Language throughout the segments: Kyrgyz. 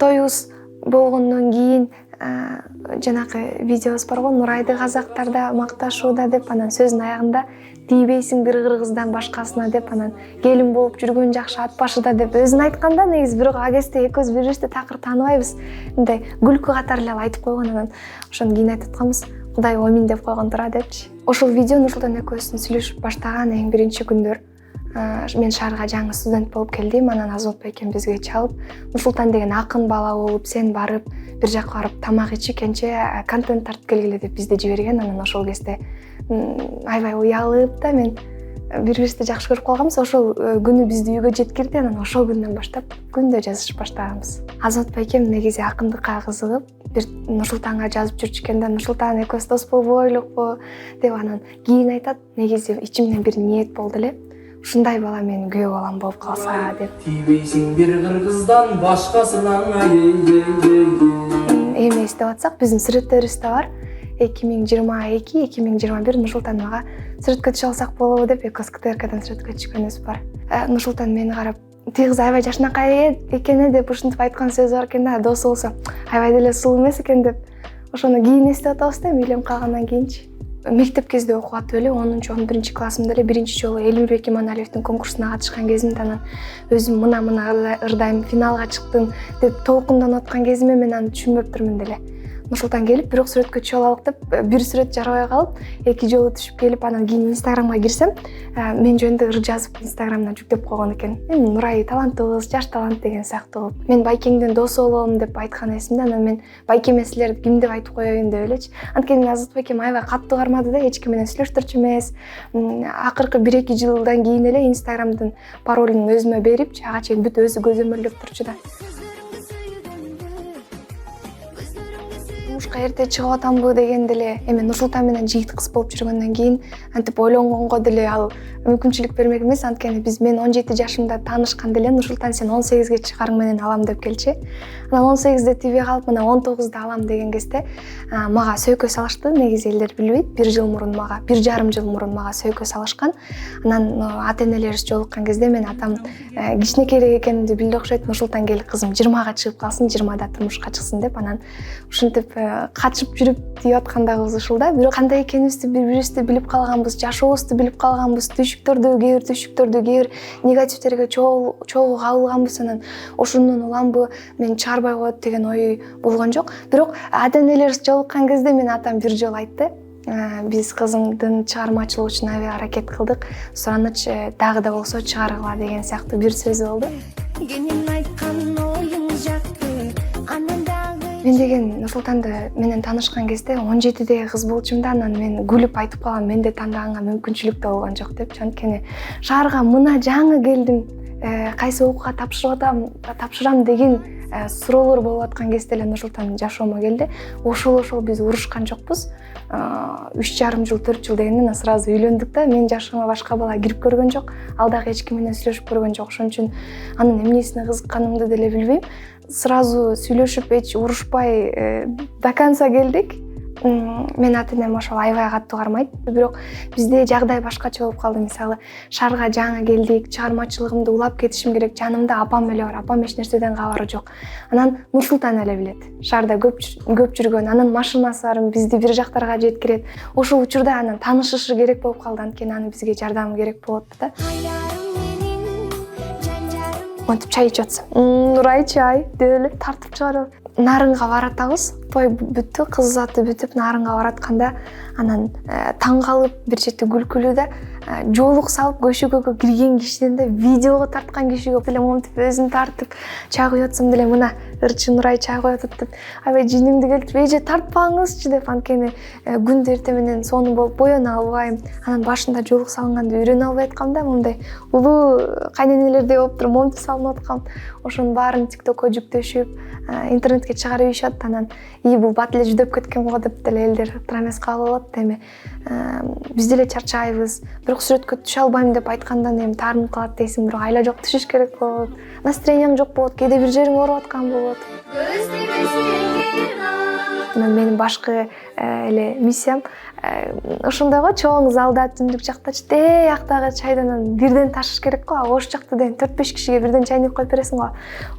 тоюбуз болгондон кийин жанагы видеобуз бар го, Нурайды казактарда макташууда деп, анан сөздүн аягында тийбейсиң бир кыргыздан башкасына деп, анан келин болуп жүргөн жакшы ат башыда деп өзүн айтканда, негизи бирок ал кезде экөөбүз бири-бирибизди такыр тааныбайбыз. Мындай күлкү катары эле айтып койгон, анан ошону кийин айтып атканбыз. Кудай омин деп койгон тура депчи. Ошол видео Нурсултан экөөбүздүн сүйлөшүп баштаган эң биринчи күндөр. Мен шаарга жаңы студент болуп келдим, анан Азот байкем бизге чалып, Нурсултан деген акын бала болуп, сен барып бир жакка барып тамак ичи, кенче контент тартып келгиле деп бизди жиберген. Анан ошол кезде аябай уялып да, мен бири-бирибизди жакшы көрүп калганбыз. Ошол күнү бизди үйгө жеткирди, анан ошол күндөн баштап күндө жазышып баштаганбыз. Азот байкем негизи акындыкка кызыгып, бир Нурсултанга жазып жүрчү экен да, Нурсултан экөөбүз дос болуп ойлокпу деп, анан кийин айтат, негизи ичимден бир ниет болду эле. Ушундай бала менин күйөө балам болуп калса деп. Тийбейсиң бир кыргыздан башкасынан Эми эстеп атсак, биздин сүрөттөрүбүз да бар. 2022-2021 Нурсултан мага сүрөткө түшө алсак болобу деп экөөбүз КТРКдан сүрөткө түшкөнүбүз бар. Нурсултан мени карап, тигиз аябай жашынакай экен деп ушинтип айткан сөзү бар экен да, досу болсо аябай деле сулуу эмес экен деп. Ошону кийин эстеп атабыз да, үйлөнүп калгандан кийинчи. Мектеп кезде окуп атып эле 10-11 классымда эле биринчи жолу Элмирбек Иманалиевдин конкурсуна катышкан кезимде, анан өзүм мына ырдайм, финалга чыктым деп толкунданып аткан кезиме мен аны түшүнбөптүрмүн деле. Нурсултан келип, бирок сүрөткө түшө алалык деп, бир сүрөт жарабай калып, 2 жолу түшүп келип, анан кийин Инстаграмга кирсем, мен жөнүндө ыр жазып Инстаграмдан жүктөп койгон экен. Нурай таланттуу кыз, жаш талант деген сыяктуу кылып. Мен Байкеңден дос болом деп айткан эсимде, анан мен Байкеме силерди ким деп айтып коеюн деп элечи. Анткени Азот байкем аябай катуу кармады да, эч ким менен сүйлөштүрчү эмес. Акыркы 1-2 жылдан кийин эле Инстаграмдын паролун өзүмө берип, ага чейин бүт өзү көзөмөлдөп турчу да. Мушка эрте чыгып атамбы дегенде эле, эми Нурсултан менен жигит кыз болуп жүргөндөн кийин антип ойлонгонго деле ал мүмкүнчүлүк бермек эмес. Анткени мен 17 жашымда таанышканда эле Нурсултан сен 18ге чыгарың менен алам деп келчи. Анан 18де тийбей калып, мына 19да алам деген кезде мага сөйкө салышты. Негизи элдер билбейт, 1 жыл мурун мага, 1,5 жыл мурун мага сөйкө салышкан. Анан ата-энелерибиз жолуккан кезде мен атам кичинекейирээк экенимди билди окшойт. Нурсултан келип кызым 20га чыгып калсын, 20да турмушка чыксын деп, анан ушинтип качып жүрүп тийип аткандагыбыз ушул да. Бирок кандай экенибизди бири-бирибизди билип калганбыз, жашообузду билип калганбыз, кээ бир негативтерге чогуу кабылганбыз. Анан ошондон уламбы мен чыгарбай коет деген ой болгон жок. Бирок ата-энелерибиз жолуккан кезде мен атам бир жолу айтты. Биз кызыңдын чыгармачылыгы үчүн аябай аракет кылдык. Сураныч дагы да болсо чыгаргыла деген сыяктуу бир сөзү болду. Мен деген Нурсултанды менен таанышкан кезде 17деги кыз болчумда, анан мен күлүп айтып калгам, менде тандаганга мүмкүнчүлүк да болгон жок деп. Анткени шаарга мына жаңы келдим, кайсы окууга тапшырам деген суроолор болуп аткан кезде эле Нурсултан жашоомо келди. Ошол биз урушкан жокпуз. 3,5 жыл, 4 жыл дегенден сразу үйлөндүк да. Мен жашоомо башка бала кирип көргөн жок. Алдагы эч ким менен сүйлөшүп көргөн жок. Ошон үчүн анын эмнесине кызыкканымды деле билбейм. Сразу сүйлөшүп, эч урушпай до конца келдик. Мен ата-энем ошол аябай катуу кармайт. Бирок бизде жагдай башкача болуп калды. Мисалы, шаарга жаңы келдик, чыгармачылыгымды улап кетишим керек. Жанымда апам эле бар. Апам эч нерседен кабары жок. Анан Нурсултан эле билет. Шаарда көп жүргөн, анын машинасы бар, бизди бир жактарга жеткирет. Ошол учурда анан таанышышы керек болуп калды. Анткени анын бизге жардамы керек болот да. Монтип чай ичип атсам, Нурай чай деп эле тартып чыгарып нарынга баратабыз. Той бүттү, кыз заты бүтүп нарынга баратканда анан таң калып бир чети күлкүлүү да, жоолук салып көшөгө кирген кишиден да видеого тарткан кишиге деле монтип өзүн тартып чай куюп атсам деле мына ырчы Нурай чай куюп атат деп аябай жинимди келтирип эже тартпаңызчы деп. Анткени күндө эртең менен сонун болуп боёна албайм. Анан башында жоолук салынганды үйрөнө албай аткам да, мындай улуу кайненелердей болуп туруп монтип салынып аткам. Ошонун баарын ТикТокко жүктөшүп, интернетке чыгарып ийишат. Анан бул бат эле жүдөп кеткен го деп деле элдер туура эмес кабыл алат. Эми биз деле чарчайбыз. Бирок сүрөткө түшө албайм деп айткандан эми таарым кылат дейсиң, бирок айла жок, түшүш керек болот. Настроениең жок болот, кээде бир жериң ооруп аткан болот. Анан менин башкы эле миссиям ошондойго чоң залда түндүк жакта жактагы чайданан бирден ташыш керек го. Ош жакта деген 4-5 кишиге бирден чайник коюп бересиң го.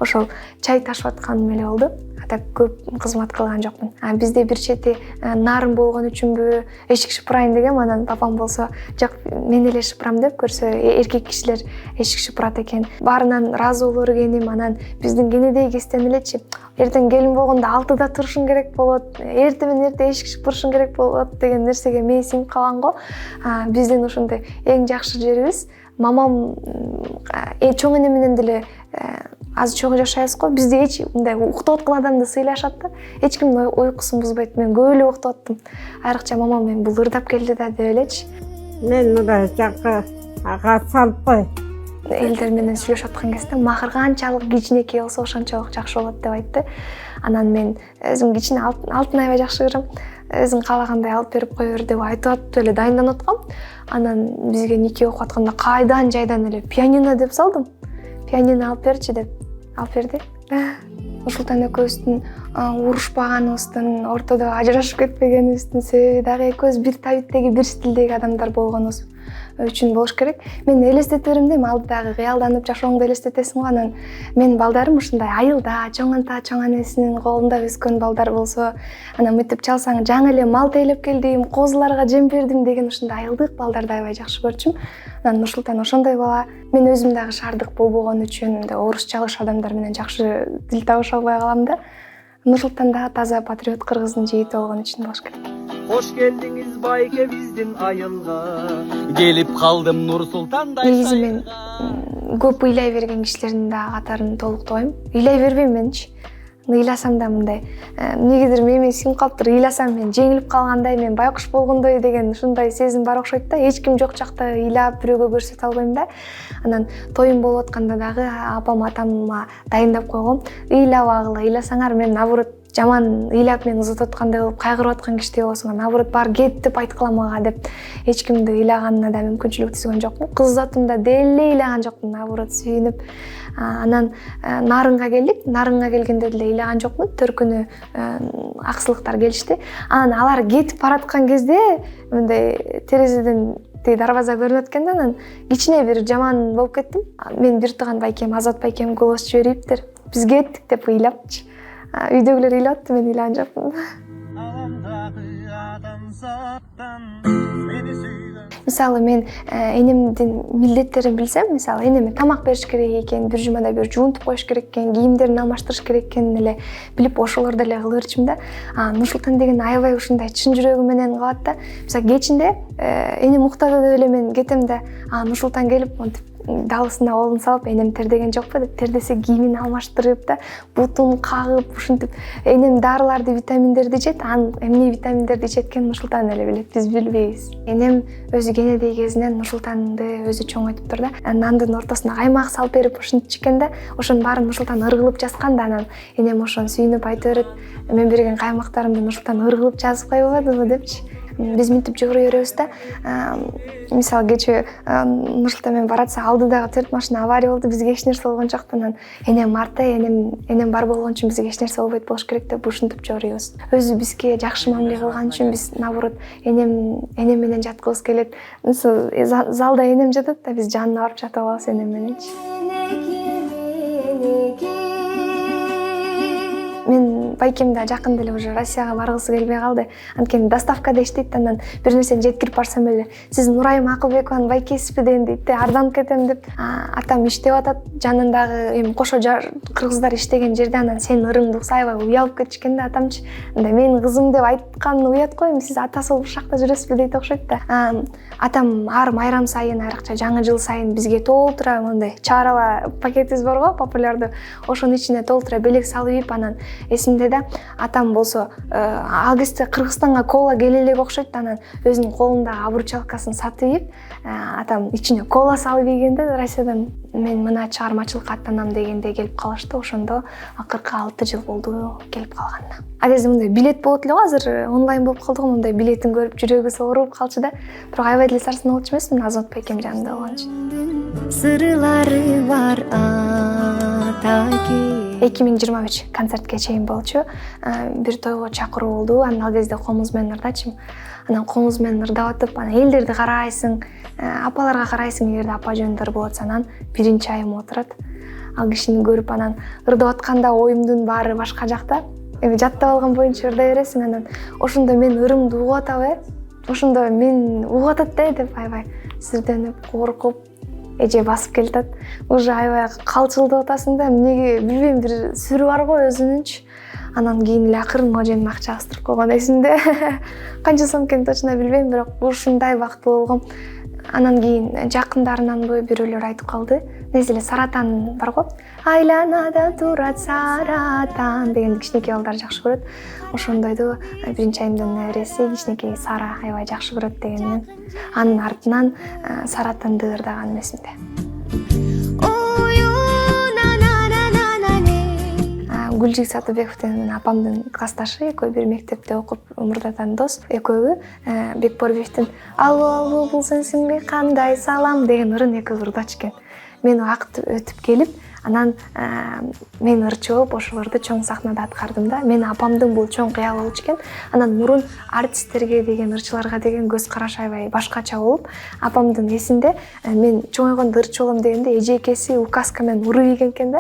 Ошол чай ташып атканым эле болду. Так көп кызмат кылган жокмун. Бизде бир чети нарын болгон үчүнбү эшик шыпырайын дегем, анан папам болсо жок мен эле шыпырам деп көрсө эркек кишилер эшик шыпырат экен. Баарынан ыраазы болор экеним, анан биздин кенедей кезден элечи эртең келин болгондо 6-да турушуң керек болот, эрте менен эрте эшик шыпырышың керек болот деген нерсеге мен сиңип калган го. Биздин ошондой эң жакшы жерибиз мамам чоң эне менен деле аз чоң жашайбыз го. Бизде эч мындай уктап аткан адамды сыйлашат да. Эч кимдин уйкусун бузбайт. Мен көп эле уктап аттым. Айрыкча мамам мен бул ырдап келди да деп элечи. Мен мына жакка ага салып кой. Элдер менен сүйлөшүп аткан кезде махыр канчалык кичинекей болсо ошончолук жакшы болот деп айтты. Анан мен өзүм кичине алтын аябай жакшы көрөм. Өзүң каалагандай алып берип кое бер деп айтып эле дайынданып аткам. Анан бизге нике окуп атканда кайдан жайдан эле пианино деп салдым. Пианино алып берчи деп алып берди. Нурсултан экөөбүздүн урушпаганыбыздын, ортодо ажырашып кетпегенибиздин себеби дагы экөөбүз бир табиттеги, бир стилдеги адамдар болгонубуз үчүн болуш керек. Мен элестете берем дейм, алдыдагы кыялданып жашооңду элестетесиң го. Анан менин балдарым ушундай айылда, чоң ата, чоң анесинин колунда өскөн балдар болсо, анан мынтип чалсаң жаңы эле мал тейлеп келдим, козуларга жем бердим деген ушундай айылдык балдарды аябай жакшы көрчүм. Анан Нурсултан ошондой бала. Мен өзүм дагы шаардык болбогон үчүн орусча адамдар менен жакшы тил табыша албай калам да. Нурсултан да таза патриот кыргыздын жигити болгон үчүн болуш керек. Hoş geldiniz Bayke bizdin ayılga. Gelip kaldım Nursultan'da. Негизи мен көп ыйлай берген кишилердин да катарын толуктойм. Ыйлай бербейм менчи. Ыйласам да мындай негедир мени сиңип калыптыр. Ыйласам мен жеңилип калгандай, мен байкуш болгондой деген ушундай сезим бар окшойт да. Эч ким жок жакта ыйлап бирөөгө көрсөтө албайм да. Анан тоюм болуп атканда дагы апам атамма дайындап койгом. Ыйлабагыла, ыйласаңар мен наоборот жаман ыйлап мен ызытып аткандай болуп кайгырып аткан кишидей болосуңар, наоборот бар кет деп айткыла мага деп эч кимди ыйлаганына да мүмкүнчүлүк түзгөн жокмун. Кыз затымда деле ыйлаган жокмун, наоборот сүйүнүп. Анан Нарынга келдик. Нарынга келгенде деле ыйлаган жокмун. Төркүнү аксылыктар келишти. Анан алар кетип бараткан кезде мындай терезеден дарбаза көрүнөт экен да, анан кичине бир жаман болуп кеттим. Мен бир тыган байкем, Азат байкем голос жибериптир. Биз кеттик деп ыйлапчы. Үйдөгүлөр ыйлап атты, мен ыйлаган жокмун. Мисалы мен энемдин милдеттерин билсем, мисалы энеме тамак бериш керек экен, бир жумада бир жуунтуп коюш керек экен, кийимдерин алмаштырыш керек экенин эле билип ошолорду эле кыла берчүмүн да. Нурсултан деген аябай ушундай чын жүрөгү менен кылат да. Мисалы кечинде энем уктады деп эле мен кетем да, Нурсултан келип монтип далысына колун салып, энем тердеген жокпу деп тердесе кийимин алмаштырып да, бутун кагып ушинтип энем дарыларды, витаминдерди ичет. Эмне витаминдерди ичеткенин Нурсултан эле билет, биз билбейбиз. Энем өзү кенедей кезинен Нурсултанды өзү чоңойтуптур да. Нандын ортосуна каймак салып берип ушинтип экен да. Ошонун баарын Нурсултан ыргылып жазган да. Анан энем ошону сүйүнүп айта берет. Мен берген каймактарымды Нурсултан ыргылып жазып койбодубу депчи. Биз мынтип жүгүрө беребиз да. Мисалы кечээ Нурсултан менен баратса, алдыдагы 4 машина авария болду, бизге эч нерсе болгон жок. Анан энем артта, энем бар болгон үчүн бизге эч нерсе болбойт болуш керек деп ушинтип жүрөбүз. Өзү бизге жакшы мамиле кылган үчүн биз наоборот энем менен жаткыбыз келет. Залда энем жатат да, биз жанына барып жатып алабыз энем мененчи. Мен байкем да жакында эле уже Россияга баргысы келбей калды. Анткени доставкада иштейт, анан бир нерсени жеткирип барсам эле сиз Нурайым Акылбекованын байкесизби дегенде артанып кетем деп. Атам иштеп атат, жанындагы эми кошо кыргыздар иштеген жерде, анан сенин ырыңды уксайбай уялып кетишкен да атамчы. Андай менин кызым деп айткан уят го, эми сиз атасы болуп ушакта жүрөсүзбү дейт окшойт да. Атам ар майрам сайын, айрыкча жаңы жыл сайын бизге толтура мындай чарала пакетибиз бар го, популярдуу. Ошонун ичине толтура белек салып ийип, анан эсимде да, атам болсо ал кезде Кыргызстанга кола келе элек окшойт, анан өзүнүн колундагы обручалкасын сатып ийип, атам ичине кола салып ийгенде Россиядан мен мына чыгармачылыкка аттанам дегенде келип калышты. Ошондо 46 жыл болду келип калганына. Азыр мындай билет болот эле го, азыр онлайн болуп калды го, мындай билетин көрүп жүрөгү ооруп калчу да. Бирок аябай деле сарсын болчу эмесмин, Азат байкем жанында болгон үчүн. Сырлары бар атаке 2023 концертке чейин болчу. Бир тойго чакыруу болду. Анан ал кезде комуз менен ырдачым. Анан комуз менен ырдап атып, анан элдерди карайсың, апаларга карайсың, эгерде апа жөндөр болсо, анан биринчи айым отурат. Ал кишини көрүп анан ырдап атканда оюмдун баары башка жакта. Эми жаттап алган боюнча ырдай бересиң, анан ошондо мен ырымды угуп атам, ошондо мен угуп атат деп аябай сирденип, коркуп, эже басып келатат. Уже аябай калчылдап атасың да, эмнеге билбейм, бир сүрү бар го өзүнүнчү. Анан кийин эле акырын маженин акча астырып койгон эсимде. Канча сом экенин точно билбейм, бирок ушундай бактылуу болгом. Анан кийин жакындарынанбы бирөөлөр айтып калды. Незеле Саратан бар го. Айланада турат Саратан деген кичинекей балдар жакшы көрөт. Ошондойду биринчи айымдын небереси кичинекей Сара аябай жакшы көрөт дегенмен, анын артынан Саратанды ырдаган эсимде. Гүлжик Сатыбековдун менен апамдын классташы, экөө бир мектепте окуп мурдатан дос. Экөөбү Бекборбиевдин «Алло, бул сенсиңби, кандай салам» деген ырын экөө ырдачу экен. Мен убакыт өтүп келип, анан мен ырчы болуп ошолорду чоң сахнада аткардым да. Мен апамдын бул чоң кыялы болчу экен. Анан мурун артисттерге деген, ырчыларга деген көз караш аябай башкача болуп, апамдын эсинде мен чоңойгондо ырчы болом дегенде эжекеси указка менен уруу ийген экен да.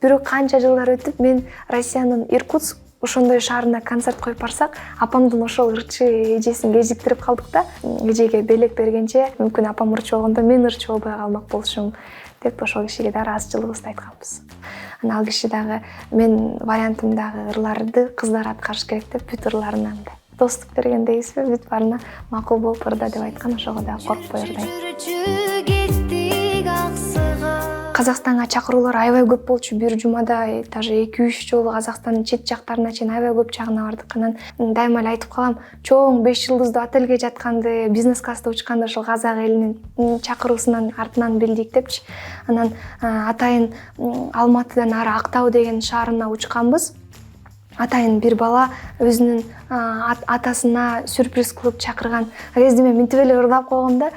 Бирок канча жылдар өтүп, мен Россиянын Иркутск ошондой шаарына концерт коюп барсак, апамдын ошол ырчы эжесин кезиктирип калдык да. Эжеге белек бергенче, мүмкүн апам ырчы болгондо мен ырчы болбой калмак болушум деп ошол кишиге да ыраазычылыгыбызды айтканбыз. Анан ал киши дагы мен вариантымдагы ырларды кыздар аткарыш керек деп бүт ырларынан достук берген дейсизби, бүт баарына макул болуп ырда деп айткан, ошого дагы коркпой ырдайм. Казакстанга чакыруулар аябай көп болчу. Бир жумада даже 2-3 жолу Казакстандын чет жактарына чейин аябай көп чагына бардык. Анан дайыма эле айтып калам, чоң 5 жылдыздуу отелге жатканды, бизнес класста учканды ошол казак элинин чакыруусунан артынан билдик депчи. Анан атайын Алматыдан ары Актау деген шаарына учканбыз. Атайын бир бала өзүнүн атасына сюрприз кылып чакырган. Ал кезде мен мынтип эле ырдап койгом да.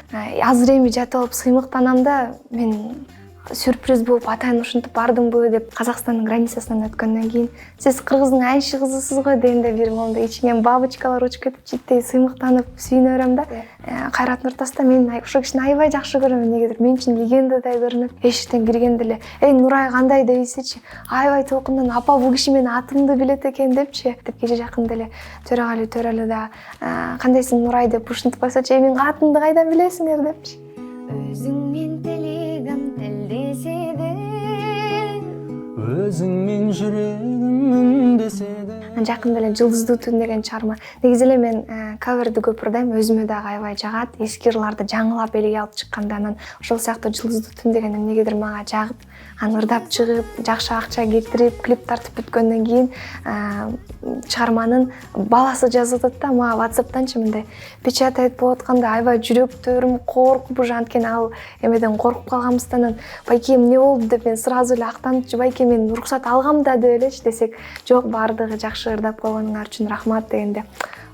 Азыр эми жатып алып сыймыктанам да, мен сюрприз болуп атайын ушинтип бардымбы деп Казакстандын границасынан өткөндөн кийин сиз кыргыздын айшы кызысыз го дегенде бир момунда ичиңен бабочкалар учуп кетип читтей сыймыктанып сүйүнө берем да. Кайраттын ортосунда мен ошол кишини аябай жакшы көрөм, эмнегедир мен үчүн легендадай көрүнөт. Эшиктен киргенде эле «Эй, Нурай кандай?» дейсичи. Аябай толкундан «Апа, бул киши менин атымды билет экен» депчи. Деп кече жакында эле Төрөгали да «Кандайсың Нурай?» деп ушинтип койсочу, «Менин атымды кайдан билесиңер?» депчи. Өзүң мен телегим телдеседен, өзүң мен жүрөгүм үндөседен. Жакында эле Жылдыздуу түн деген чыгарма. Негизи эле мен каверди көп ырдайм, өзүмө дагы аябай жагат. Эски ырларды жаңылап элге алып чыкканда, анан ошол сыяктуу Жылдыздуу түн деген эмнегедир мага жагып, аны ырдап чыгып, жакшы акча кетирип, клип тартып бүткөндөн кийин чыгарманын баласы жазып атат да, мага WhatsApp'танчы мындай печатать болуп атканда аябай жүрөктөрүм коркуп, уже анткени ал эмеден коркуп калганбыздан, байке эмне болду деп мен сразу эле актанычы, байке мен уруксат алгам да деп элечи десек, жок, баардыгы жакшы ырдап койгонуңар үчүн рахмат дегенде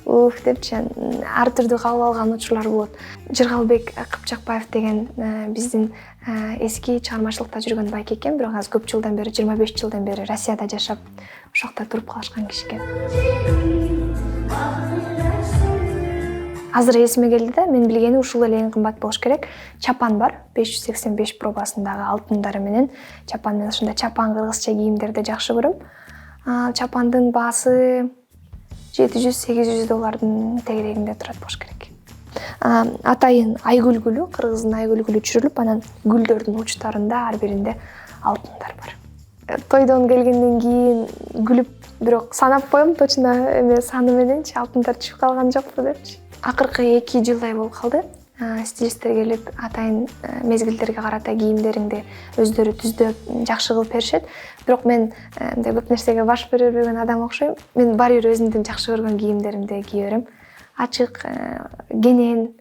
депчи ар түрдүү кабыл алган учурлар болот. Жыргалбек Кыпчакбаев деген биздин эски чыгармачылыкта жүргөн байке экен, бирок азыр көп жылдан бери, 25 жылдан бери Россияда жашап, ошол жакта туруп калышкан киши экен. Азыр эсиме келди да, мен билгени ушул эле эң кымбат болуш керек. Чапан бар, 585 пробасындагы алтындары менен. Чапан, мен ушундай чапан кыргызча кийимдерди жакшы көрөм. Чапандын баасы $700-800 тегерегинде турат болуш керек. Атайын айгүл гүлү, кыргыздын айгүл гүлү чүрүлүп, анан гүлдөрдүн учтарында ар биринде алтындар бар. Тойдон келгенден кийин күлүп, бирок санап коем, точно эме саны мененчи алтындар түшүп калган жокпу депчи. Акыркы 2 жылдай болуп калды. Стилисттер келип, атайын мезгилдерге карата кийимдериңди өздөрү түздөп жакшы кылып беришет. Бирок мен мындай көп нерсеге баш бере бербеген адам окшойм. Мен баары бир өзүмдүн жакшы көргөн кийимдеримди кие берем. Ачык, кенен,